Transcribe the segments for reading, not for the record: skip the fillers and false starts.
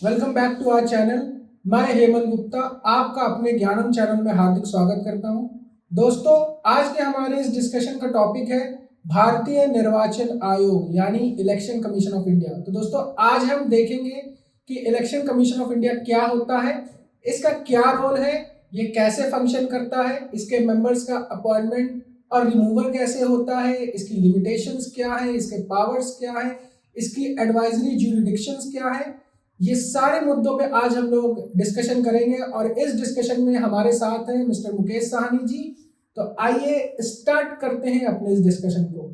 Welcome back to our channel. मैं हेमंत गुप्ता आपका अपने ज्ञानम चैनल में हार्दिक स्वागत करता हूं। दोस्तों, आज के हमारे इस डिस्कशन का टॉपिक है भारतीय निर्वाचन आयोग यानी इलेक्शन कमीशन ऑफ इंडिया। तो दोस्तों, आज हम देखेंगे कि इलेक्शन कमीशन ऑफ इंडिया क्या होता है, इसका क्या रोल है, ये कैसे फंक्शन करता है, इसके मेंबर्स का अपॉइंटमेंट और रिमूवल कैसे होता है, इसकी लिमिटेशंस क्या है, इसके पावर्स क्या है, इसकी एडवाइजरी ज्यूरिडिक्शंस क्या है। ये सारे मुद्दों पे आज हम लोग डिस्कशन करेंगे और इस डिस्कशन में हमारे साथ हैं मिस्टर मुकेश साहनी जी। तो आइए स्टार्ट करते हैं अपने इस डिस्कशन को।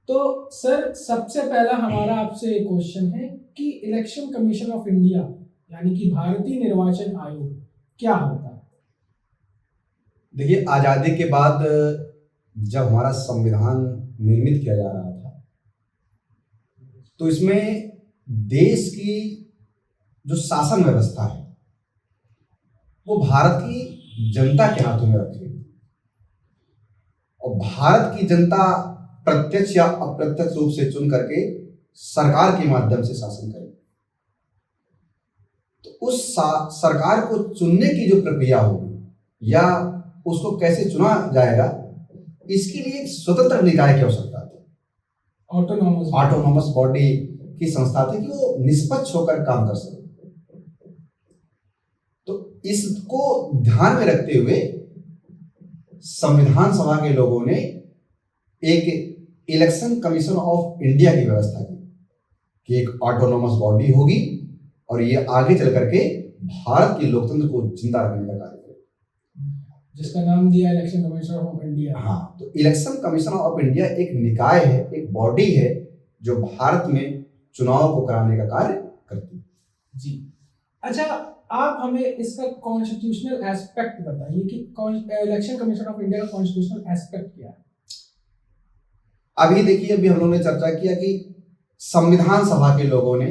तो सर, सबसे पहला हमारा आपसे क्वेश्चन है कि इलेक्शन कमीशन ऑफ इंडिया यानी कि भारतीय निर्वाचन आयोग क्या होता है। देखिए, आज़ादी के बाद जब हमारा संविधान निर्मित किया जा रहा था तो इसमें देश की जो शासन व्यवस्था है वो भारत की जनता के हाथों में रखी गई और भारत की जनता प्रत्यक्ष या अप्रत्यक्ष रूप से चुन करके सरकार के माध्यम से शासन करे। तो उस सरकार को चुनने की जो प्रक्रिया होगी या उसको कैसे चुना जाएगा, इसके लिए एक स्वतंत्र निकाय की आवश्यकता थी। ऑटोनॉमस बॉडी की संस्था थी कि वो निष्पक्ष होकर काम कर सके। तो इसको ध्यान में रखते हुए संविधान सभा के लोगों ने एक इलेक्शन कमीशन ऑफ इंडिया की व्यवस्था की कि एक ऑटोनॉमस बॉडी होगी और ये आगे चल करके भारत के लोकतंत्र को जिंदा रखने का कार्य करेगी, जिसका नाम दिया इलेक्शन कमीशन ऑफ इंडिया। हाँ, तो इलेक्शन कमीशन ऑफ इंडिया एक निकाय है, एक बॉडी है जो भारत में चुनाव को कराने का कार्य करती है। जी, अच्छा, आप हमें इसका कॉन्स्टिट्यूशनल एस्पेक्ट बताइए कि इलेक्शन कमीशन ऑफ इंडिया का कॉन्स्टिट्यूशनल एस्पेक्ट क्या है। अभी देखिए, अभी हम लोगों ने चर्चा किया कि संविधान सभा के लोगों ने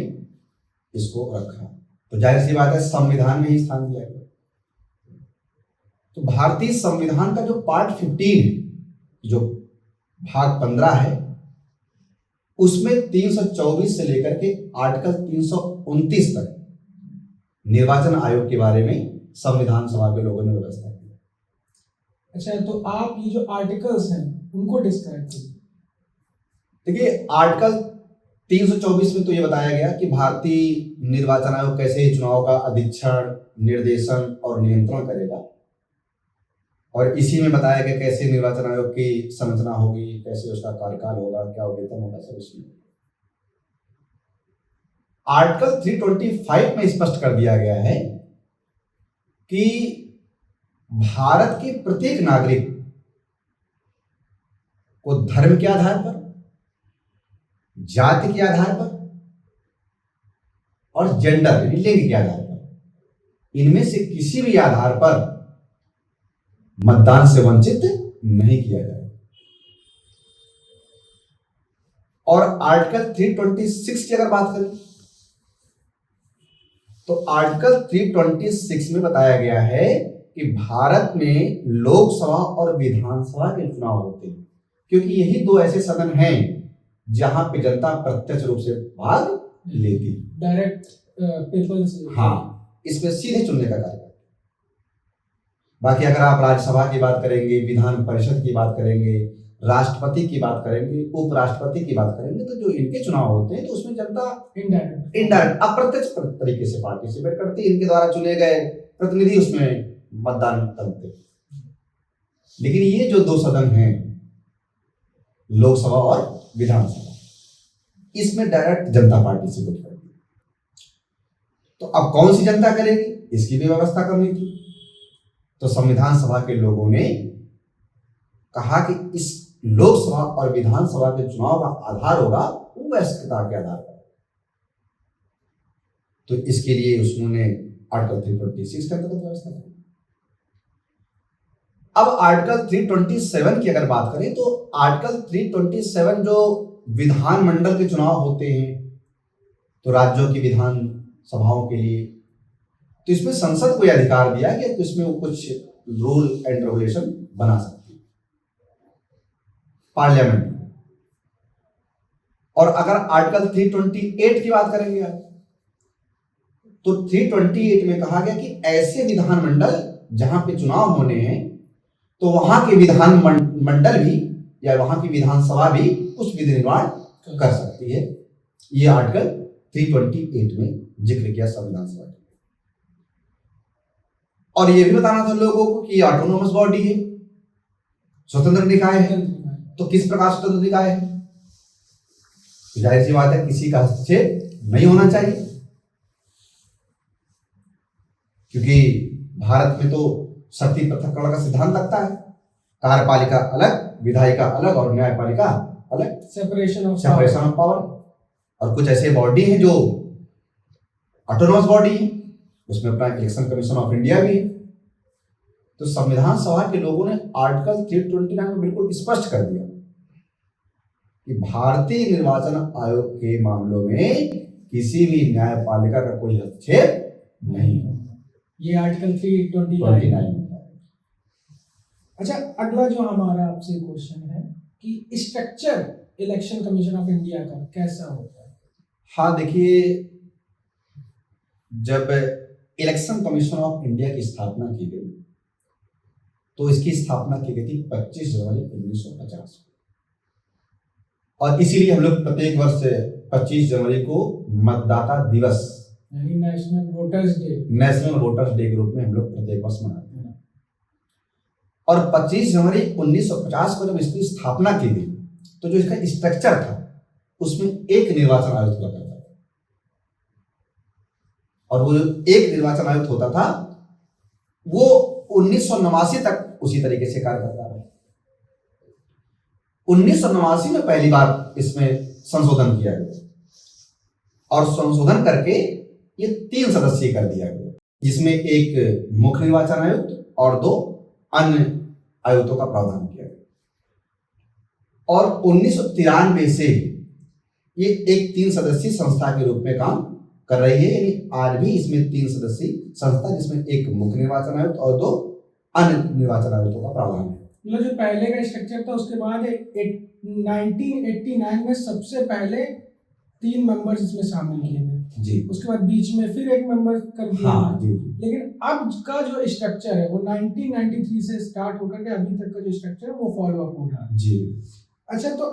इसको रखा, तो जाहिर सी बात है संविधान में ही स्थान दिया गया। तो भारतीय संविधान का जो पार्ट 15 है, जो भाग 15 है, उसमें 324 से लेकर के आर्टिकल 329 तक निर्वाचन आयोग के बारे में संविधान सभा के लोगों ने व्यवस्था की। अच्छा, तो आप ये जो आर्टिकल्स हैं उनको डिस्क्राइब कीजिए। देखिए, आर्टिकल 324 में तो ये बताया गया कि भारतीय निर्वाचन आयोग कैसे चुनाव का अधीक्षण, निर्देशन और नियंत्रण करेगा, और इसी में बताया गया कैसे निर्वाचन आयोग की संरचना होगी, कैसे उसका कार्यकाल होगा, क्या वेतन होगा, सब इसमें। आर्टिकल 325 में स्पष्ट कर दिया गया है कि भारत के प्रत्येक नागरिक को धर्म के आधार पर, जाति के आधार पर और जेंडर यानी लिंग के आधार पर, इनमें से किसी भी आधार पर मतदान से वंचित नहीं किया जाएगा। और आर्टिकल 326 की अगर बात करें तो आर्टिकल 326 में बताया गया है कि भारत में लोकसभा और विधानसभा के चुनाव होते हैं, क्योंकि यही दो ऐसे सदन हैं जहां पे जनता प्रत्यक्ष रूप से भाग लेती है, डायरेक्ट पीपल से। हाँ, इसमें सीधे चुनने का कार्य। बाकी अगर आप राज्यसभा की बात करेंगे, विधान परिषद की बात करेंगे, राष्ट्रपति की बात करेंगे, उपराष्ट्रपति की बात करेंगे, तो जो इनके चुनाव होते हैं तो उसमें जनता इनडायरेक्ट अप्रत्यक्ष तरीके से पार्टिसिपेट करती है। इनके द्वारा चुने गए प्रतिनिधि उसमें मतदान करते हैं। लेकिन ये जो दो सदन हैं, लोकसभा और विधानसभा, इसमें डायरेक्ट जनता पार्टिसिपेट करती है। तो अब कौन सी जनता करेगी, इसकी भी व्यवस्था करनी थी। तो संविधान सभा के लोगों ने कहा कि इस लोकसभा और विधानसभा के चुनाव का आधार होगा वयस्कता के आधार पर। तो इसके लिए उन्होंने आर्टिकल 326 के अंतर्गत व्यवस्था की। अब आर्टिकल 327 की अगर बात करें तो आर्टिकल 327 जो विधानमंडल के चुनाव होते हैं, तो राज्यों की विधान सभाओं के लिए, तो इसमें संसद को यह अधिकार दिया कि इसमें वो कुछ रूल एंड रेगुलेशन बना सकती है पार्लियामेंट। और अगर आर्टिकल 328 की बात करेंगे आप, तो 328 में कहा गया कि ऐसे विधानमंडल जहां पे चुनाव होने हैं तो वहां के विधान मंडल भी या वहां की विधानसभा भी कुछ विधि निर्माण कर सकती है। ये आर्टिकल 328 में जिक्र किया संविधान सभा। और ये भी बताना था लोगों को कि ऑटोनोमस बॉडी है, स्वतंत्र निकाय है। तो किस प्रकार स्वतंत्र निकाय है? तो जाहिर सी बात है किसी का हस्तक्षेप नहीं होना चाहिए, क्योंकि भारत में तो शक्ति पृथक्करण का सिद्धांत लगता है। कार्यपालिका अलग, विधायिका अलग और न्यायपालिका अलग, सेपरेशन ऑफ पावर। और कुछ ऐसे बॉडी हैं जो ऑटोनोमस बॉडी है, उसमें अपना इलेक्शन कमीशन ऑफ इंडिया भी है। तो संविधान सभा के लोगों ने आर्टिकल 329 में बिल्कुल स्पष्ट कर दिया कि भारतीय निर्वाचन आयोग के मामलों में किसी भी न्यायपालिका का कोई हस्तक्षेप नहीं है। ये आर्टिकल 329। अच्छा, अगला जो हमारा आपसे क्वेश्चन है कि structure election commission of India का कैसा होता है? हाँ देखिए, जब इलेक्शन कमीशन ऑफ इंडिया की स्थापना की गई तो इसकी स्थापना की गई थी 25 जनवरी 1950 और इसीलिए हम लोग प्रत्येक वर्ष 25 जनवरी को मतदाता दिवस यानी नेशनल वोटर्स डे के रूप में हम लोग प्रत्येक वर्ष मनाते हैं। और 25 जनवरी 1950 को जब इसकी स्थापना की गई तो जो इसका स्ट्रक्चर था उसमें एक निर्वाचन आयुक्त हुआ करता था, और वो जो एक निर्वाचन आयुक्त होता था वो 1989 तक उसी तरीके से कार्य करता रहा। 1989 में पहली बार इसमें संशोधन किया गया और संशोधन करके ये 3 सदस्यीय कर दिया गया, जिसमें एक मुख्य निर्वाचन आयुक्त और 2 अन्य आयुक्तों का प्रावधान किया गया। और 1993 से ये एक 3 सदस्यीय संस्था के रूप में काम कर रही है, यानी आज भी इसमें 3 सदस्यीय संस्था जिसमें एक मुख्य निर्वाचन आयुक्त और 2 अन्य निर्वाचन आयुक्तों का प्रावधान है। मतलब जो पहले का स्ट्रक्चर था उसके बाद 1989 में सबसे पहले 3 मेंबर्स इसमें शामिल किए गए जी, उसके बाद बीच में फिर एक मेंबर कर दिया। हाँ जी। लेकिन अब का जो स्ट्रक्चर है वो 1993 से स्टार्ट होकर के अभी तक का जो स्ट्रक्चर है वो फॉलो अप हो रहा है जी। अच्छा, तो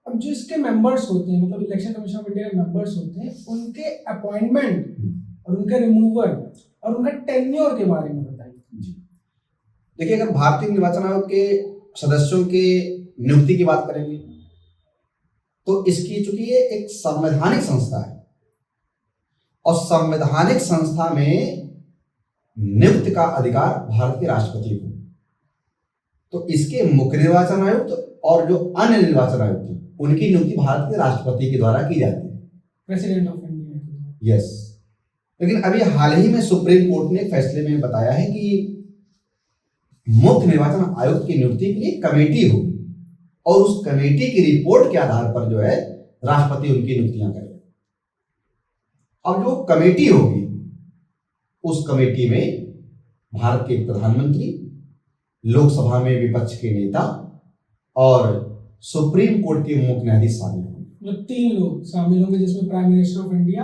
अब जो इसके मेंबर्स होते हैं, मतलब इलेक्शन कमीशन ऑफ इंडिया के मेंबर्स होते हैं, उनके अपॉइंटमेंट और उनके रिमूवल और उनका टेन्योर के बारे में बताइए। जी देखिए, अगर भारतीय निर्वाचन आयोग के सदस्यों के नियुक्ति की बात करेंगे तो इसकी चूंकि ये एक संवैधानिक संस्था है और संवैधानिक संस्था में नियुक्ति का अधिकार भारत के राष्ट्रपति को, तो इसके मुख्य निर्वाचन आयुक्त और जो अन्य निर्वाचन आयुक्त हैं उनकी नियुक्ति भारत के राष्ट्रपति के द्वारा की जाती है, प्रेसिडेंट ऑफ इंडिया। यस। लेकिन अभी हाल ही में सुप्रीम कोर्ट ने फैसले में बताया है कि मुख्य निर्वाचन आयुक्त की नियुक्ति के लिए कमेटी होगी और उस कमेटी की रिपोर्ट के आधार पर जो है राष्ट्रपति उनकी नियुक्तियां करेगा। अब जो कमेटी होगी उस कमेटी में भारत के प्रधानमंत्री, लोकसभा में विपक्ष के नेता और सुप्रीम कोर्ट के मुख्य न्यायाधीश शामिल होंगे। मतलब 3 लोग शामिल होंगे, जिसमें prime minister of India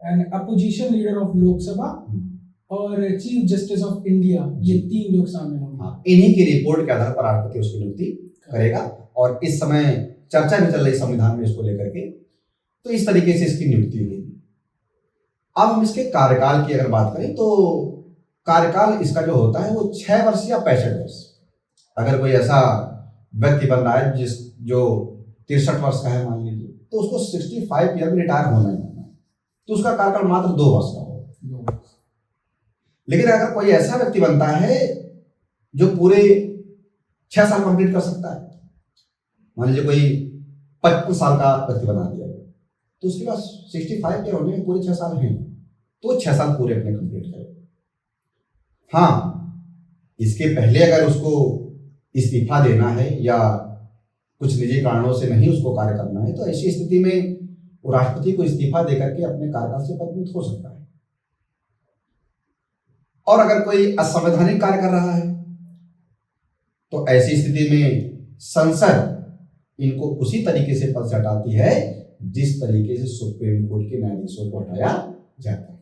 and opposition leader of Lok Sabha और चीफ जस्टिस ऑफ इंडिया, ये 3 लोग शामिल होंगे। हाँ, इन्हीं की रिपोर्ट के आधार पर राष्ट्रपति उसकी नियुक्ति करेगा और इस समय चर्चा भी चल रही संविधान में इसको लेकर के, तो इस तरीके से इसकी नियुक्ति हुई। अब हम इसके कार्यकाल की अगर बात करें तो कार्यकाल इसका जो होता है वो 6 वर्ष या 65 वर्ष। अगर कोई ऐसा व्यक्ति बन रहा है जो 63 वर्ष का है मान लीजिए, तो उसको 65 ईयर में रिटायर होना ही होना है, तो उसका कार्यकाल मात्र 2 वर्ष का होगा। लेकिन अगर कोई ऐसा व्यक्ति बनता है जो पूरे 6 साल कंप्लीट कर सकता है, मान लीजिए कोई 55 साल का व्यक्ति बना दिया गया, तो उसके पास 65 ईयर होने में पूरे 6 साल हैं, तो 6 साल पूरे अपने कंप्लीट करेगा। हाँ, इसके पहले अगर उसको इस्तीफा देना है या कुछ निजी कारणों से नहीं उसको कार्य करना है, तो ऐसी स्थिति में वो राष्ट्रपति को इस्तीफा देकर के अपने कार्यकाल से पदमुक्त हो सकता है। और अगर कोई असंवैधानिक कार्य कर रहा है तो ऐसी स्थिति में संसद इनको उसी तरीके से पद से हटाती है जिस तरीके से सुप्रीम कोर्ट के न्यायाधीशों को हटाया जाता है।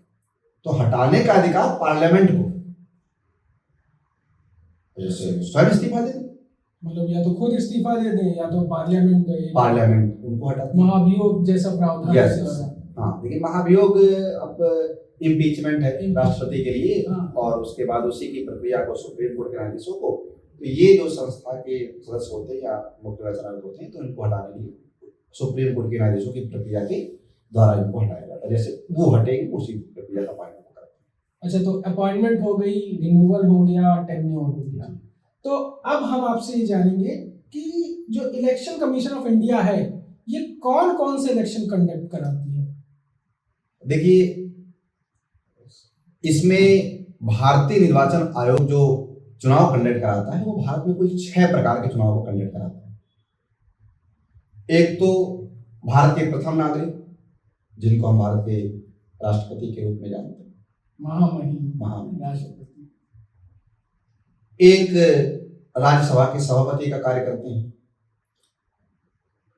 तो हटाने का अधिकार पार्लियामेंट को, जैसे स्वयं इस्तीफा दे दें, मतलब या तो खुद इस्तीफा दे दें या तो पार्लियामेंट उनको हटा दें। महाभियोग जैसा प्रावधान यस, ऐसे हो रहा है। हाँ, लेकिन महाभियोग अब इम्पीचमेंट है राष्ट्रपति के लिए, हाँ। और उसके बाद उसी की प्रक्रिया को सुप्रीम कोर्ट के न्यायाधीशों को, तो ये जो संस्था के सदस्य होते हैं या मुख्य निर्वाचन आयुक्त होते हैं, तो इनको हटाने के लिए सुप्रीम कोर्ट के न्यायाधीशों की प्रक्रिया के द्वारा इनको हटाया जाता है। जैसे वो हटेगी उसी प्रक्रिया का पालन करते हैं। अच्छा, तो अपॉइंटमेंट हो गई, रिमूवल हो गया, टेन्योर हो गया। तो अब हम आपसे ये जानेंगे कि जो इलेक्शन कमीशन ऑफ इंडिया है ये कौन कौन से इलेक्शन कंडक्ट कराती है? देखिए, इसमें भारतीय निर्वाचन आयोग जो चुनाव कंडक्ट कराता है वो भारत में कुल 6 प्रकार के चुनाव को कंडक्ट कराता है। एक तो भारत के प्रथम नागरिक, जिनको हम भारत के राष्ट्रपति के रूप में जानते हैं, महामहिम राष्ट्रपति। एक राज्यसभा के सभापति का कार्य करते हैं,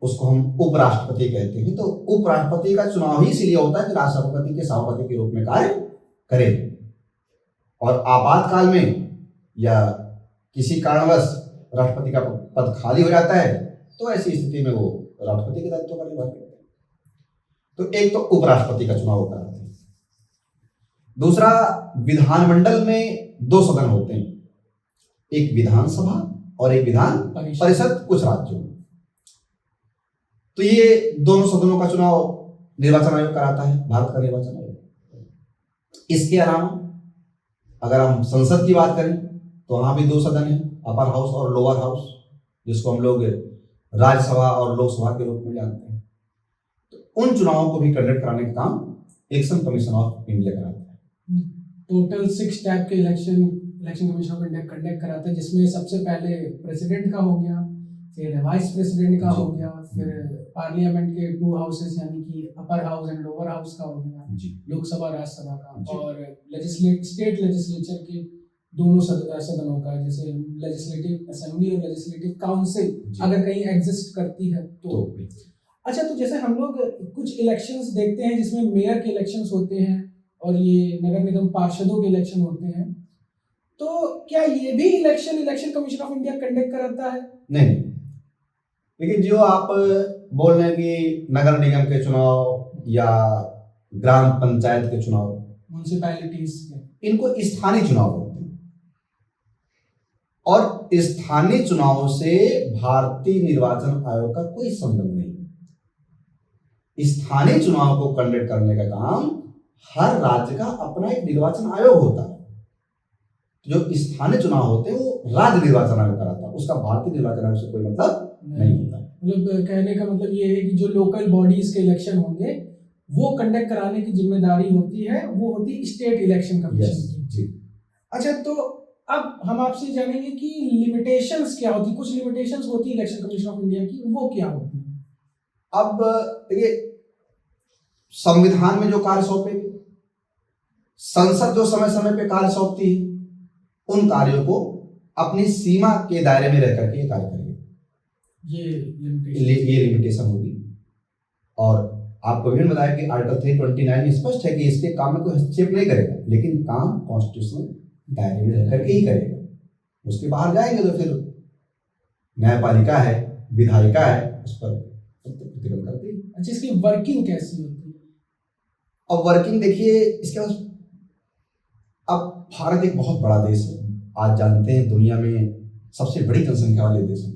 उसको हम उपराष्ट्रपति कहते हैं। तो उपराष्ट्रपति का चुनाव ही इसलिए होता है कि राष्ट्रपति के सभापति के रूप में कार्य करे, और आपातकाल में या किसी कारणवश राष्ट्रपति का पद खाली हो जाता है तो ऐसी स्थिति में वो राष्ट्रपति के दायित्व का निर्वाह करते हैं। तो एक तो उपराष्ट्रपति का चुनाव कराते हैं। दूसरा, विधानमंडल में 2 सदन होते हैं, एक विधानसभा और एक विधान परिषद कुछ राज्यों में। तो ये दोनों सदनों का चुनाव निर्वाचन आयोग कराता है, भारत का निर्वाचन आयोग। इसके अलावा अगर हम संसद की बात करें तो वहां भी 2 सदन हैं, अपर हाउस और लोअर हाउस, जिसको हम लोग राज्यसभा और लोकसभा के रूप में जानते हैं। तो उन चुनावों को भी कंडक्ट कराने का काम इलेक्शन कमीशन ऑफ इंडिया कराता है। टोटल 6 टाइप के election commission of India conduct कराता है, जिसमें सबसे पहले प्रेसिडेंट का हो गया, फिर वाइस प्रेसिडेंट का हो गया, फिर पार्लियामेंट के 2 हाउसेस यानी कि upper house and lower house का हो गया, लोकसभा राज्यसभा का, और स्टेट लेजिस्लेचर के दोनों सदनों का, जैसे लेजिस्लेटिव असेंबली और लेजिस्लेटिव काउंसिल अगर कहीं एग्जिस्ट करती है तो। अच्छा, तो जैसे हम लोग कुछ इलेक्शंस देखते हैं जिसमें मेयर के इलेक्शंस होते हैं और ये नगर निगम पार्षदों के इलेक्शन होते हैं, तो क्या ये भी election commission of India conduct कराता है? नहीं, लेकिन जो आप बोल रहे हैं कि नगर निगम के चुनाव या ग्राम पंचायत के चुनाव, म्युनिसिपैलिटीज, इनको स्थानीय चुनाव होते हैं, और स्थानीय चुनाव से भारतीय निर्वाचन आयोग का कोई संबंध नहीं। स्थानीय चुनाव को कंडक्ट करने का काम हर राज्य का अपना एक निर्वाचन आयोग होता है। जो स्थानीय चुनाव होते हैं वो राज्य निर्वाचन आयोग कराता है, उसका भारतीय निर्वाचन आयोग से कोई मतलब नहीं होता। मतलब कहने का मतलब ये है कि जो लोकल बॉडीज के इलेक्शन होंगे वो कंडक्ट कराने की जिम्मेदारी होती है, वो होती स्टेट इलेक्शन कमीशन की। अच्छा, तो अब हम आपसे जानेंगे कि लिमिटेशंस क्या होती, कुछ लिमिटेशंस होती है इलेक्शन कमीशन ऑफ इंडिया की, वो क्या होती है? अब देखिए, संविधान में जो कार्य सौंपे, संसद जो समय समय पे कार्य सौंपती है, उन कार्यों को अपनी सीमा के दायरे में रह करके ये कार्य करेंगे। ये लिमिटेशन होगी। और आपको भी बताया कि आर्टिकल 329 में स्पष्ट है कि इसके काम में कोई हस्तक्षेप नहीं करेगा, लेकिन काम कॉन्स्टिट्यूशनल दायरे में रह करके ही करेगा। उसके बाहर जाएंगे तो फिर न्यायपालिका है, विधायिका है, उस पर प्रतिबंध करती है। अच्छा, इसकी वर्किंग कैसी होती है? अब वर्किंग देखिए, इसके बाद अब भारत एक बहुत बड़ा देश है, आज जानते हैं दुनिया में सबसे बड़ी जनसंख्या वाले देश हैं,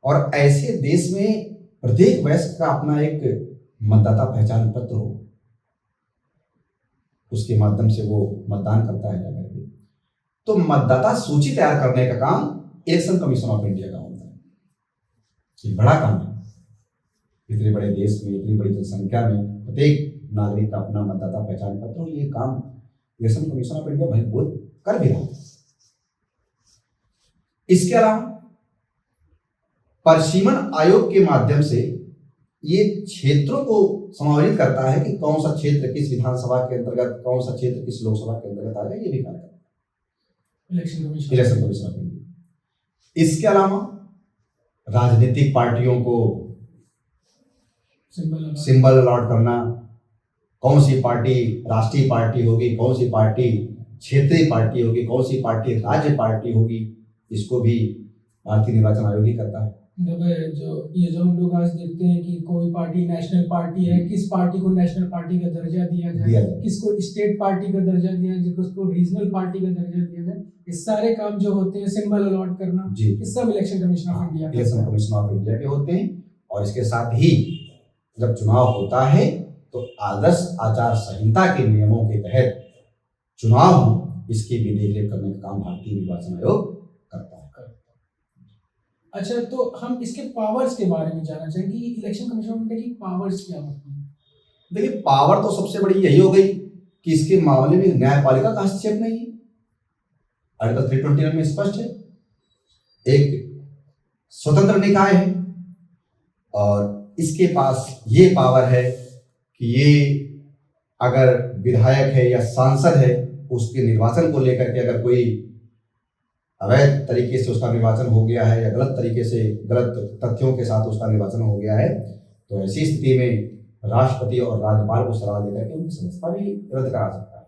और ऐसे देश में प्रत्येक वयस्क का अपना एक मतदाता पहचान पत्र हो, उसके माध्यम से वो मतदान करता है जाकर के। तो मतदाता सूची तैयार करने का काम इलेक्शन कमीशन ऑफ इंडिया का होता है। ये बड़ा काम है, इतने बड़े देश में, इतनी बड़ी जनसंख्या में प्रत्येक नागरिक का अपना मतदाता पहचान पत्र हो, ये काम इलेक्शन कमीशन ऑफ इंडिया भाई बहुत कर भी रहा है। इसके अलावा परिसीमन आयोग के माध्यम से ये क्षेत्रों को समायोजित करता है कि कौन सा क्षेत्र किस विधानसभा के अंतर्गत, कौन सा क्षेत्र किस लोकसभा के अंतर्गत आ जाए, ये भी कार्य करता है इलेक्शन कमीशन ऑफ इंडिया। इसके अलावा राजनीतिक पार्टियों को सिंबल अलॉट करना, कौन सी पार्टी राष्ट्रीय पार्टी होगी, कौन सी पार्टी क्षेत्रीय पार्टी होगी, कौन सी पार्टी राज्य पार्टी होगी, इसको भी भारतीय निर्वाचन आयोग ही करता है। जो हम लोग आज देखते हैं कि कोई पार्टी नेशनल पार्टी है, किस पार्टी को नेशनल पार्टी का दर्जा दिया जाए, किसको स्टेट पार्टी का दर्जा दिया जाए, किसको रीजनल पार्टी का दर्जा दिया जाए, ये सारे काम जो होते हैं, सिंबल अलॉट करना, ये सब इलेक्शन कमीशन ऑफ इंडिया के होते हैं। और इसके साथ ही जब चुनाव होता है तो आदर्श आचार संहिता के नियमों के तहत चुनाव हो, इसकी भी देखरेख करने का काम भारतीय निर्वाचन आयोग करता है। अच्छा, तो हम इसके पावर्स के बारे में जानना चाहेंगे कि इलेक्शन कमीशन ऑफ इंडिया की पावर्स क्या होती हैं। देखिए, पावर तो सबसे बड़ी यही हो गई कि इसके मामले में न्यायपालिका का हस्तक्षेप नहीं है। आर्टिकल 329 में स्पष्ट है, एक स्वतंत्र निकाय है और इसके पास ये पावर है कि ये अगर विधायक है या सांसद है, उसके निर्वाचन को लेकर के अगर कोई अवैध तरीके से उसका निर्वाचन हो गया है या गलत तरीके से गलत तथ्यों के साथ उसका निर्वाचन हो गया है, तो ऐसी स्थिति में राष्ट्रपति और राज्यपाल को सलाह देकर के उनकी सदस्यता भी रद्द करा सकता है।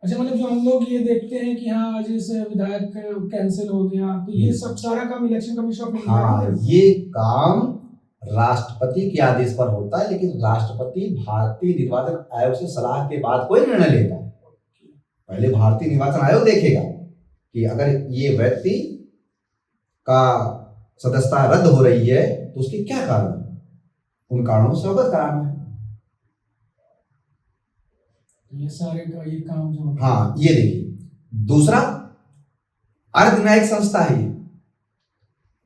अच्छा, मतलब जो हम लोग ये देखते हैं कि हाँ आज इस विधायक कैंसिल हो गया, तो ये सब सारा काम इलेक्शन कमीशन ऑफ इंडिया हाँ, ये काम राष्ट्रपति के आदेश पर होता है, लेकिन राष्ट्रपति भारतीय निर्वाचन आयोग से सलाह के बाद कोई निर्णय लेता है। पहले भारतीय निर्वाचन आयोग देखेगा कि अगर ये व्यक्ति का सदस्यता रद्द हो रही है तो उसके क्या कारण है, उन कारणों से अवगत कराना है। ये सारे का ये काम जो हाँ, ये देखिए, दूसरा अर्ध न्यायिक संस्था है।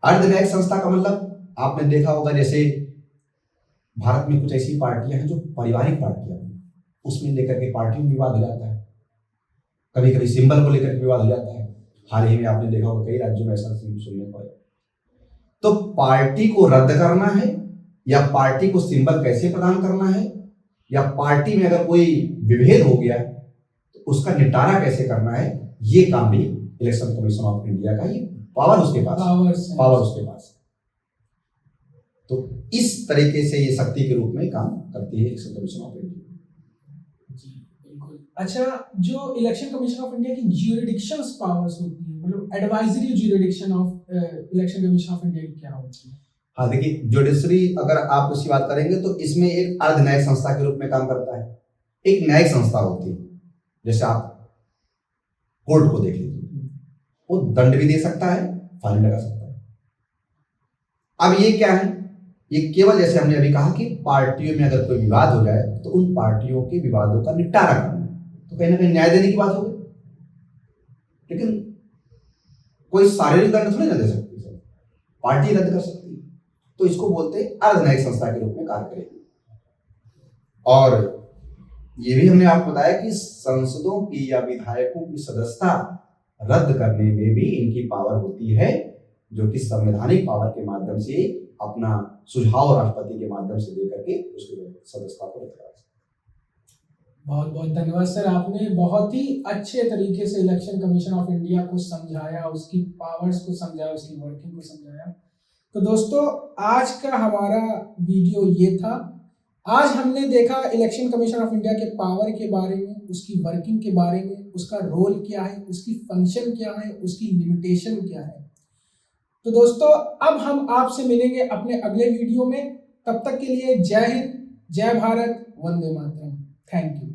अर्ध न्यायिक संस्था का मतलब आपने देखा होगा, जैसे भारत में कुछ ऐसी पार्टियां हैं जो पारिवारिक पार्टियां हैं, उसमें लेकर के पार्टियों में विवाद हो जाता है, कभी कभी सिंबल को लेकर के विवाद हो जाता है। हाल ही में आपने देखा होगा कई राज्यों में ऐसा सुनने को आया। तो पार्टी को रद्द करना है या पार्टी को सिंबल कैसे प्रदान करना है, या पार्टी में अगर कोई विभेद हो गया तो उसका निपटारा कैसे करना है, ये काम भी इलेक्शन कमीशन ऑफ इंडिया का ही पावर उसके पास। तो इस तरीके से ये शक्ति के रूप में काम करती है इलेक्शन कमीशन ऑफ इंडिया। अच्छा, जो इलेक्शन कमीशन ऑफ इंडिया की ज्यूरिडिक्शंस पावर्स होती हैं, मतलब advisory jurisdiction of election commission of India की क्या होती है? हाँ, देखिए, जुडिशरी अगर आप उसकी बात करेंगे तो इसमें एक अर्ध न्यायिक संस्था के रूप में काम करता है। एक न्यायिक संस्था होती है, जैसे आप कोर्ट को देख लीजिए, वो दंड भी दे सकता है, फाइन लगा सकता है। अब ये क्या है, ये केवल जैसे हमने अभी कहा कि पार्टियों में अगर कोई विवाद हो जाए तो उन पार्टियों के विवादों का निपटारा करना, तो कहीं ना कहीं न्याय देने की बात हो गई। लेकिन कोई शारीरिक दंड थोड़ी ना दे सकती है, पार्टी रद्द कर सकती है, तो इसको बोलते हैं अर्ध न्यायिक संस्था के रूप में कार्य करेगी। और ये भी हमने आपको बताया कि संसदों की या विधायकों की सदस्यता रद्द करने में भी इनकी पावर होती है, जो कि संवैधानिक पावर के माध्यम से अपना सुझाव राष्ट्रपति के माध्यम से देकर के उसकी सदस्यता को रद्द करा सकते। बहुत बहुत धन्यवाद सर, आपने बहुत ही अच्छे तरीके से इलेक्शन कमीशन ऑफ इंडिया को समझाया, उसकी पावर्स को समझाया, उसकी वर्किंग को समझाया। तो दोस्तों, आज का हमारा वीडियो ये था। आज हमने देखा इलेक्शन कमीशन ऑफ इंडिया के पावर के बारे में, उसकी वर्किंग के बारे में, उसका रोल क्या है, उसकी फंक्शन क्या है, उसकी लिमिटेशन क्या है। तो दोस्तों, अब हम आपसे मिलेंगे अपने अगले वीडियो में। तब तक के लिए जय हिंद, जय भारत, वंदे मातरम। Thank you.